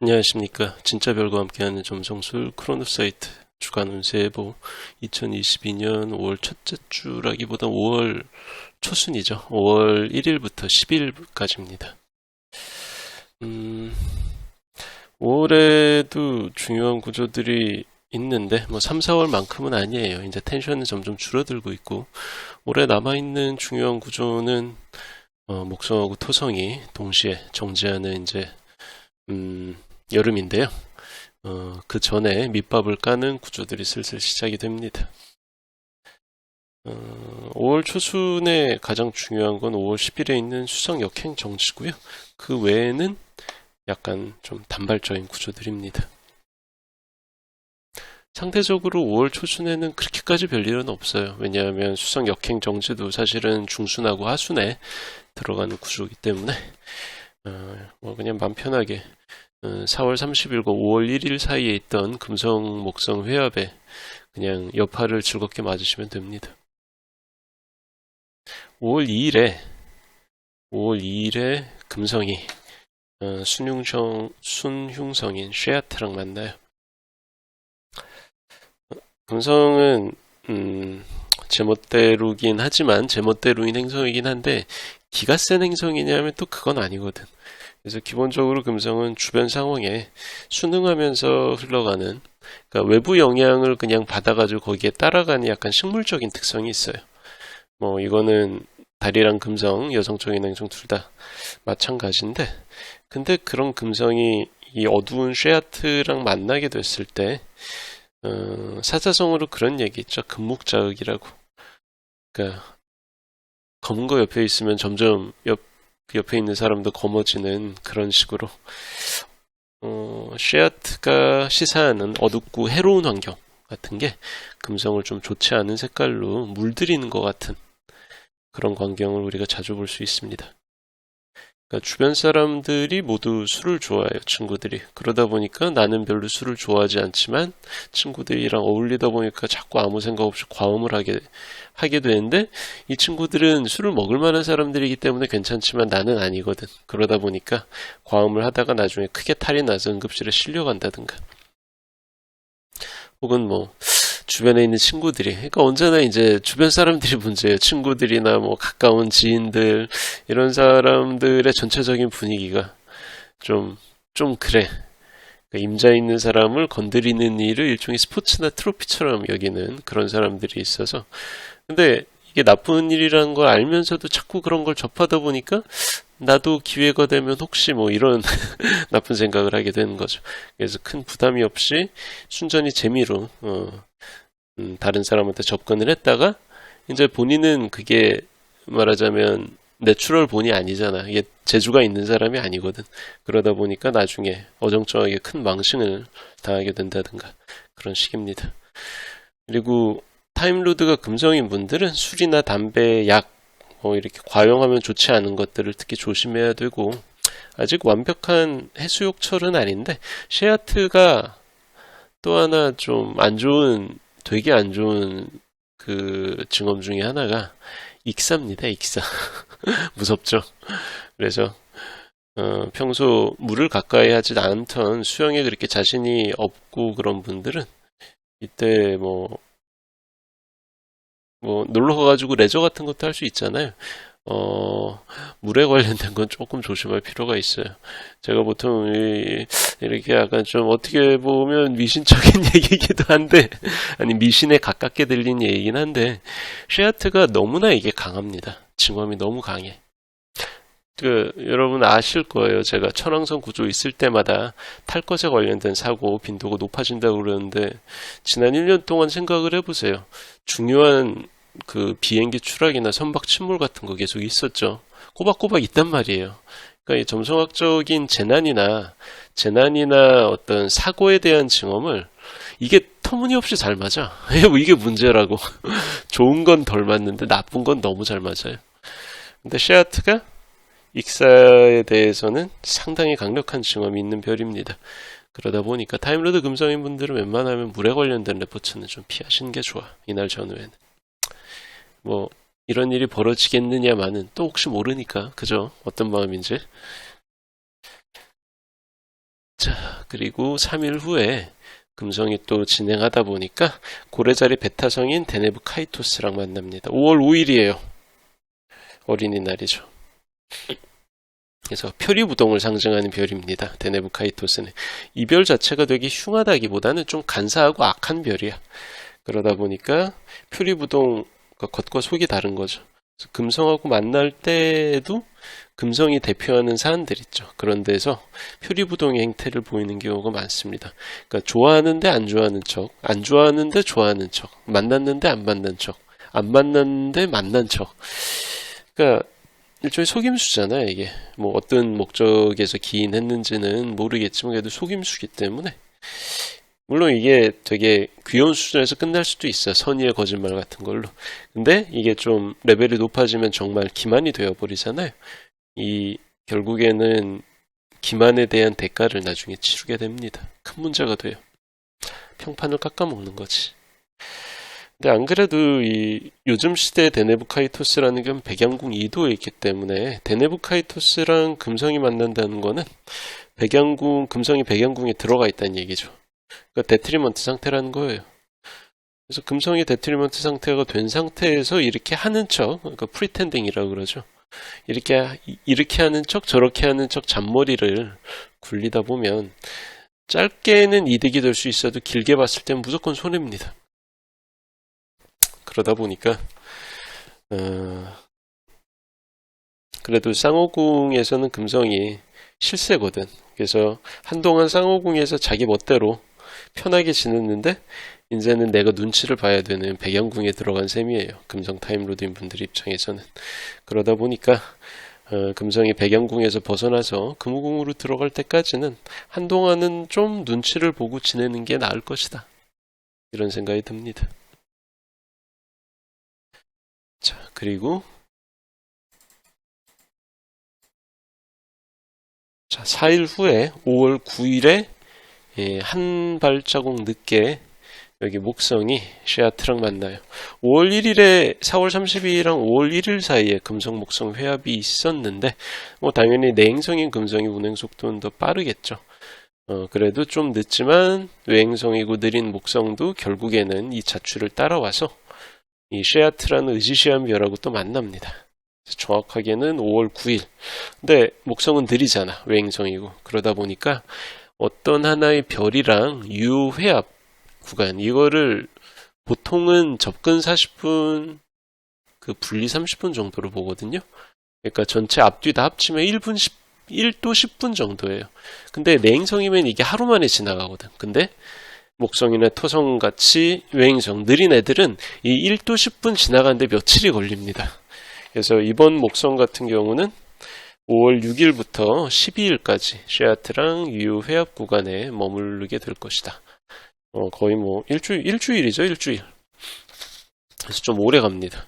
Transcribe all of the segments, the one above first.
안녕하십니까. 진짜 별과 함께하는 점성술 크로노사이트 주간 운세 예보 2022년 5월 첫째 주라기보다 5월 초순이죠. 5월 1일부터 10일까지입니다. 5월에도 중요한 구조들이 있는데 3, 4월만큼은 아니에요. 이제 텐션은 점점 줄어들고 있고 올해 남아있는 중요한 구조는 목성하고 토성이 동시에 정지하는 이제 여름인데요. 그 전에 밑밥을 까는 구조들이 슬슬 시작이 됩니다. 5월 초순에 가장 중요한 건 5월 10일에 있는 수성 역행 정지고요. 그 외에는 약간 좀 단발적인 구조들입니다. 상대적으로 5월 초순에는 그렇게까지 별일은 없어요. 왜냐하면 수성 역행 정지도 사실은 중순하고 하순에 들어가는 구조이기 때문에 그냥 맘 편하게 4월 30일과 5월 1일 사이에 있던 금성 목성 회합에 그냥 여파를 즐겁게 맞으시면 됩니다. 5월 2일에 금성이 순흉성인 쉐아트랑 만나요. 금성은 제멋대로긴 하지만 제멋대로인 행성이긴 한데 기가 센 행성이냐면 또 그건 아니거든. 그래서 기본적으로 금성은 주변 상황에 순응하면서 흘러가는, 그러니까 외부 영향을 그냥 받아가지고 거기에 따라가는 약간 식물적인 특성이 있어요. 이거는 달이랑 금성, 여성적인 행성 둘 다 마찬가지인데, 근데 그런 금성이 이 어두운 쉐아트랑 만나게 됐을 때, 사자성어로 그런 얘기 있죠. 금묵자흑이라고. 그러니까 검은 거 옆에 있으면 점점 옆에 있는 사람도 검어지는 그런 식으로 쉐아트가 시사하는 어둡고 해로운 환경 같은 게 금성을 좀 좋지 않은 색깔로 물들이는 것 같은 그런 광경을 우리가 자주 볼 수 있습니다. 그러니까 주변 사람들이 모두 술을 좋아해요, 친구들이. 그러다 보니까 나는 별로 술을 좋아하지 않지만 친구들이랑 어울리다 보니까 자꾸 아무 생각 없이 과음을 하게 되는데 이 친구들은 술을 먹을 만한 사람들이기 때문에 괜찮지만 나는 아니거든. 그러다 보니까 과음을 하다가 나중에 크게 탈이 나서 응급실에 실려간다든가. 혹은 주변에 있는 친구들이, 그러니까 언제나 이제 주변 사람들이 문제예요. 친구들이나 가까운 지인들, 이런 사람들의 전체적인 분위기가 좀 그래. 그러니까 임자 있는 사람을 건드리는 일을 일종의 스포츠나 트로피처럼 여기는 그런 사람들이 있어서. 근데 이게 나쁜 일이라는 걸 알면서도 자꾸 그런 걸 접하다 보니까 나도 기회가 되면 혹시 이런 나쁜 생각을 하게 되는 거죠. 그래서 큰 부담이 없이 순전히 재미로 다른 사람한테 접근을 했다가 이제 본인은 그게 말하자면 내추럴 본이 아니잖아. 이게 재주가 있는 사람이 아니거든. 그러다 보니까 나중에 어정쩡하게 큰 망신을 당하게 된다든가 그런 식입니다. 그리고 타임로드가 금성인 분들은 술이나 담배, 약 이렇게 과용하면 좋지 않은 것들을 특히 조심해야 되고, 아직 완벽한 해수욕철은 아닌데 쉐아트가 또 하나 좀 되게 안 좋은 그 증험 중에 하나가 익사입니다. 익사. 무섭죠. 그래서 평소 물을 가까이 하지 않던, 수영에 그렇게 자신이 없고 그런 분들은 이때 놀러 가가지고 레저 같은 것도 할 수 있잖아요. 물에 관련된 건 조금 조심할 필요가 있어요. 제가 보통 이렇게 약간 좀 어떻게 보면 미신적인 얘기이기도 한데, 아니 미신에 가깝게 들린 얘기긴 한데, 쉐아트가 너무나 이게 강합니다. 증험이 너무 강해. 여러분 아실 거예요. 제가 천왕성 구조 있을 때마다 탈 것에 관련된 사고 빈도가 높아진다고 그러는데, 지난 1년 동안 생각을 해보세요. 중요한 그 비행기 추락이나 선박 침몰 같은 거 계속 있었죠. 꼬박꼬박 있단 말이에요. 그러니까 이 점성학적인 재난이나 어떤 사고에 대한 증험을 이게 터무니없이 잘 맞아. 이게 문제라고. 좋은 건 덜 맞는데 나쁜 건 너무 잘 맞아요. 근데 쉐아트가 익사에 대해서는 상당히 강력한 증험이 있는 별입니다. 그러다 보니까 타임로드 금성인 분들은 웬만하면 물에 관련된 레포츠는 좀 피하시는 게 좋아. 이날 전후에는. 이런 일이 벌어지겠느냐마는 또 혹시 모르니까, 그죠? 어떤 마음인지. 자, 그리고 3일 후에 금성이 또 진행하다 보니까 고래자리 베타성인 데네브 카이토스랑 만납니다. 5월 5일이에요. 어린이날이죠. 그래서 표리부동을 상징하는 별입니다. 데네브 카이토스는. 이 별 자체가 되게 흉하다기보다는 좀 간사하고 악한 별이야. 그러다 보니까 표리부동, 겉과 속이 다른 거죠. 그래서 금성하고 만날 때에도 금성이 대표하는 사안들 있죠. 그런 데서 표리부동의 행태를 보이는 경우가 많습니다. 그러니까 좋아하는데 안 좋아하는 척, 안 좋아하는데 좋아하는 척, 만났는데 안 만난 척, 안 만났는데 만난 척. 그러니까 일종의 속임수잖아요, 이게. 뭐 어떤 목적에서 기인했는지는 모르겠지만 그래도 속임수기 때문에 물론 이게 되게 귀여운 수준에서 끝날 수도 있어요. 선의의 거짓말 같은 걸로. 근데 이게 좀 레벨이 높아지면 정말 기만이 되어버리잖아요. 이 결국에는 기만에 대한 대가를 나중에 치르게 됩니다. 큰 문제가 돼요. 평판을 깎아먹는 거지. 근데 안 그래도 이 요즘 시대의 데네브 카이토스라는 건 백양궁 2도에 있기 때문에 데네브 카이토스랑 금성이 만난다는 거는 금성이 백양궁에 들어가 있다는 얘기죠. 그러니까 데트리먼트 상태라는 거예요. 그래서 금성이 데트리먼트 상태가 된 상태에서 이렇게 하는 척, 그러니까 프리텐딩이라고 그러죠. 이렇게 하는 척, 저렇게 하는 척 잔머리를 굴리다 보면 짧게는 이득이 될 수 있어도 길게 봤을 땐 무조건 손해입니다. 그러다 보니까 그래도 쌍호궁에서는 금성이 실세거든. 그래서 한동안 쌍호궁에서 자기 멋대로 편하게 지냈는데 이제는 내가 눈치를 봐야 되는 백양궁에 들어간 셈이에요. 금성 타임로드인 분들 입장에서는. 그러다 보니까 금성이 백양궁에서 벗어나서 금호궁으로 들어갈 때까지는 한동안은 좀 눈치를 보고 지내는 게 나을 것이다. 이런 생각이 듭니다. 자, 그리고 4일 후에 5월 9일에 한 발자국 늦게 여기 목성이 셰아트랑 만나요. 5월 1일에 4월 32일이랑 5월 1일 사이에 금성 목성 회합이 있었는데 뭐 당연히 내행성인 금성이 운행 속도는 더 빠르겠죠. 그래도 좀 늦지만 외행성이고 느린 목성도 결국에는 이 자추를 따라와서 이 셰아트라는 의지시한 별하고 또 만납니다. 정확하게는 5월 9일. 근데 목성은 느리잖아. 외행성이고. 그러다 보니까 어떤 하나의 별이랑 유효회합 구간, 이거를 보통은 접근 40분, 분리 30분 정도로 보거든요. 그러니까 전체 앞뒤 다 합치면 1도 10분 정도예요. 근데 내행성이면 이게 하루 만에 지나가거든. 근데 목성이나 토성 같이 외행성, 느린 애들은 이 1도 10분 지나가는데 며칠이 걸립니다. 그래서 이번 목성 같은 경우는 5월 6일부터 12일까지 셰아트랑 유효 회합 구간에 머무르게 될 것이다. 거의 뭐 일주일이죠, 일주일. 그래서 좀 오래 갑니다.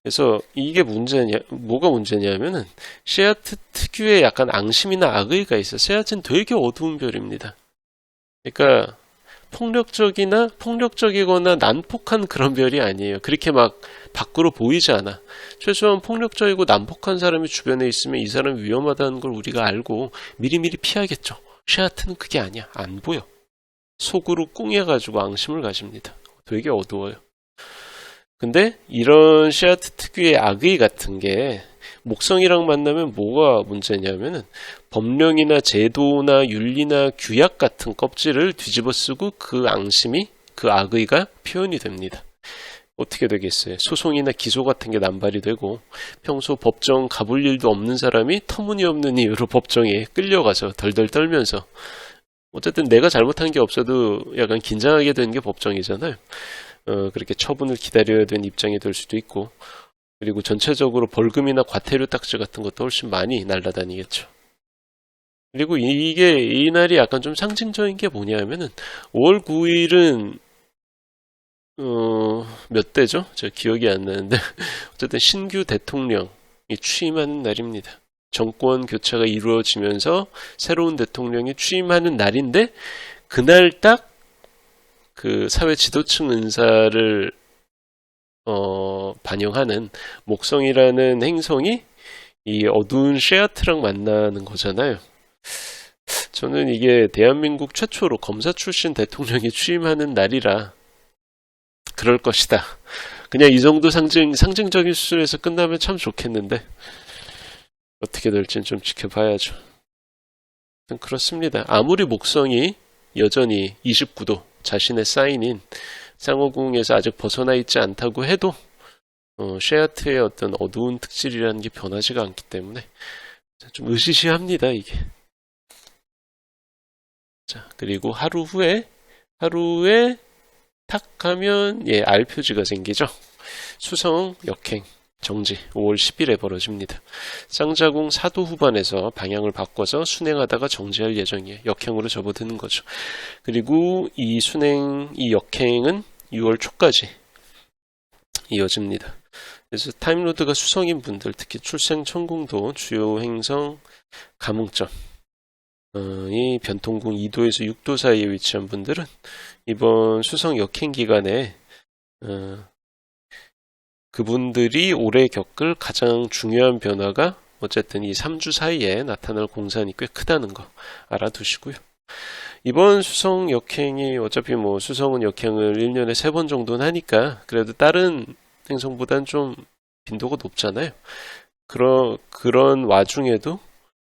그래서 이게 뭐가 문제냐면은 셰아트 특유의 약간 앙심이나 악의가 있어. 셰아트는 되게 어두운 별입니다. 그러니까 폭력적이거나 난폭한 그런 별이 아니에요. 그렇게 막 밖으로 보이지 않아. 최소한 폭력적이고 난폭한 사람이 주변에 있으면 이 사람이 위험하다는 걸 우리가 알고 미리미리 피하겠죠. 셰아트는 그게 아니야. 안 보여. 속으로 꿍해가지고 앙심을 가집니다. 되게 어두워요. 근데 이런 셰아트 특유의 악의 같은 게 목성이랑 만나면 뭐가 문제냐면은 법령이나 제도나 윤리나 규약 같은 껍질을 뒤집어 쓰고 그 앙심이, 그 악의가 표현이 됩니다. 어떻게 되겠어요? 소송이나 기소 같은 게 남발이 되고 평소 법정 가볼 일도 없는 사람이 터무니없는 이유로 법정에 끌려가서 덜덜 떨면서 어쨌든 내가 잘못한 게 없어도 약간 긴장하게 되는 게 법정이잖아요. 그렇게 처분을 기다려야 되는 입장이 될 수도 있고 그리고 전체적으로 벌금이나 과태료 딱지 같은 것도 훨씬 많이 날아다니겠죠. 그리고 이 날이 약간 좀 상징적인 게 뭐냐면은 5월 9일은 몇 대죠? 제가 기억이 안 나는데 어쨌든 신규 대통령이 취임하는 날입니다. 정권 교체가 이루어지면서 새로운 대통령이 취임하는 날인데 그날 딱 그 사회 지도층 은사를 반영하는 목성이라는 행성이 이 어두운 셰아트랑 만나는 거잖아요. 저는 이게 대한민국 최초로 검사 출신 대통령이 취임하는 날이라 그럴 것이다. 그냥 이 정도 상징적인 수준에서 끝나면 참 좋겠는데 어떻게 될지는 좀 지켜봐야죠. 그렇습니다. 아무리 목성이 여전히 29도 자신의 사인인 쌍호궁에서 아직 벗어나 있지 않다고 해도 쉐아트의 어떤 어두운 특질이라는 게 변하지가 않기 때문에 좀 으시시합니다 이게. 자, 그리고 하루에 탁 하면 R 표지가 생기죠. 수성 역행 정지 5월 10일에 벌어집니다. 쌍자궁 사도 후반에서 방향을 바꿔서 순행하다가 정지할 예정이에요. 역행으로 접어드는 거죠. 그리고 이 역행은 6월 초까지 이어집니다. 그래서 타임로드가 수성인 분들, 특히 출생 천궁도 주요 행성 감흥점 이 변통궁 2도에서 6도 사이에 위치한 분들은 이번 수성 역행 기간에 그분들이 올해 겪을 가장 중요한 변화가 어쨌든 이 3주 사이에 나타날 공산이 꽤 크다는 거 알아두시고요. 이번 수성 역행이 어차피 뭐 수성은 역행을 1년에 3번 정도는 하니까 그래도 다른 행성보단 좀 빈도가 높잖아요. 그런 와중에도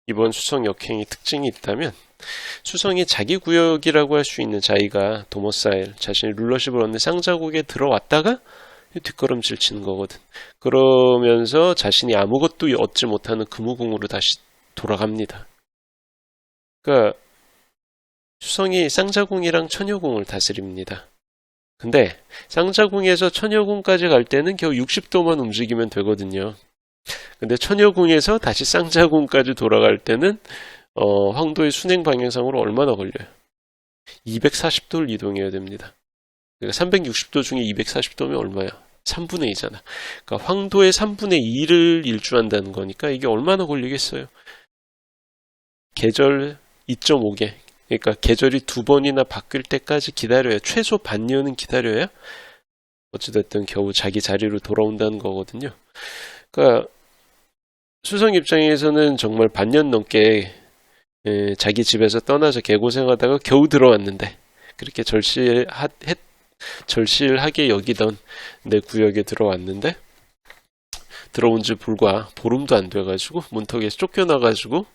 이번 수성 역행이 특징이 있다면 수성이 자기 구역이라고 할 수 있는 자기가 도모사일 자신이 룰러십을 얻는 쌍자국에 들어왔다가 뒷걸음질 치는 거거든. 그러면서 자신이 아무것도 얻지 못하는 금우궁으로 다시 돌아갑니다. 그러니까 수성이 쌍자궁이랑 처녀궁을 다스립니다. 근데 쌍자궁에서 처녀궁까지 갈 때는 겨우 60도만 움직이면 되거든요. 근데 처녀궁에서 다시 쌍자궁까지 돌아갈 때는 황도의 순행 방향상으로 얼마나 걸려요? 240도를 이동해야 됩니다. 그러니까 360도 중에 240도면 얼마야? 3분의 2잖아. 그러니까 황도의 3분의 2를 일주한다는 거니까 이게 얼마나 걸리겠어요? 계절 2.5개. 그러니까 계절이 2번이나 바뀔 때까지 기다려야, 최소 반년은 기다려야 어찌됐든 겨우 자기 자리로 돌아온다는 거거든요. 그러니까 수성 입장에서는 정말 반년 넘게 자기 집에서 떠나서 개고생하다가 겨우 들어왔는데 그렇게 절실하게 여기던 내 구역에 들어왔는데 들어온 지 불과 보름도 안 돼가지고 문턱에서 쫓겨나가지고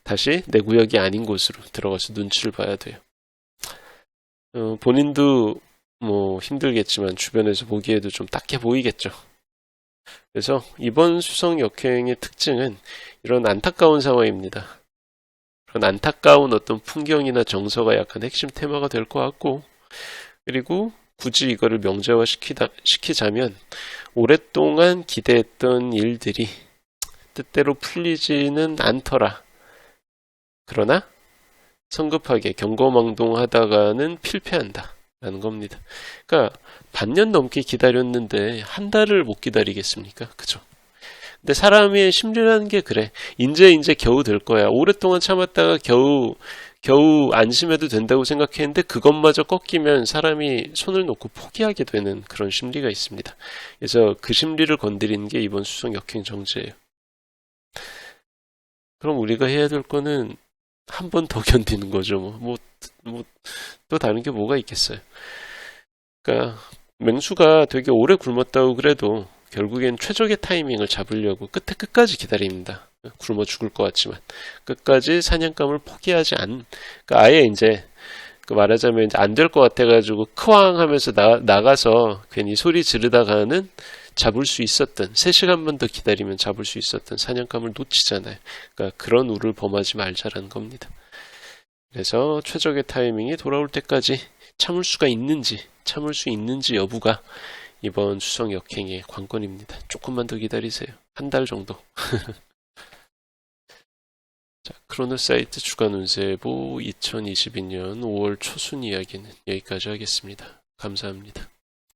다시 내 구역이 아닌 곳으로 들어가서 눈치를 봐야 돼요. 본인도 뭐 힘들겠지만 주변에서 보기에도 좀 딱해 보이겠죠. 그래서 이번 수성 역행의 특징은 이런 안타까운 상황입니다. 그런 안타까운 어떤 풍경이나 정서가 약간 핵심 테마가 될 것 같고, 그리고 굳이 이거를 명제화 시키자면 오랫동안 기대했던 일들이 뜻대로 풀리지는 않더라. 그러나 성급하게 경거망동하다가는 필패한다 라는 겁니다. 그러니까 반년 넘게 기다렸는데 한 달을 못 기다리겠습니까? 그죠? 근데 사람의 심리라는 게 그래. 이제 겨우 될 거야. 오랫동안 참았다가 겨우 안심해도 된다고 생각했는데 그것마저 꺾이면 사람이 손을 놓고 포기하게 되는 그런 심리가 있습니다. 그래서 그 심리를 건드리는 게 이번 수성 역행 정지예요. 그럼 우리가 해야 될 거는 한 번 더 견디는 거죠. 또 다른 게 뭐가 있겠어요. 그러니까 맹수가 되게 오래 굶었다고 그래도 결국엔 최적의 타이밍을 잡으려고 끝까지 기다립니다. 굶어 죽을 것 같지만 끝까지 사냥감을 포기하지 그러니까 아예 이제 말하자면 이제 안 될 것 같아가지고 크왕 하면서 나가서 괜히 소리 지르다가는 잡을 수 있었던 3시간만 더 기다리면 잡을 수 있었던 사냥감을 놓치잖아요. 그러니까 그런 우를 범하지 말자라는 겁니다. 그래서 최적의 타이밍이 돌아올 때까지 참을 수 있는지 여부가 이번 수성 역행의 관건입니다. 조금만 더 기다리세요. 한 달 정도. 자, 크로노사이트 주간 운세보 2022년 5월 초순 이야기는 여기까지 하겠습니다. 감사합니다.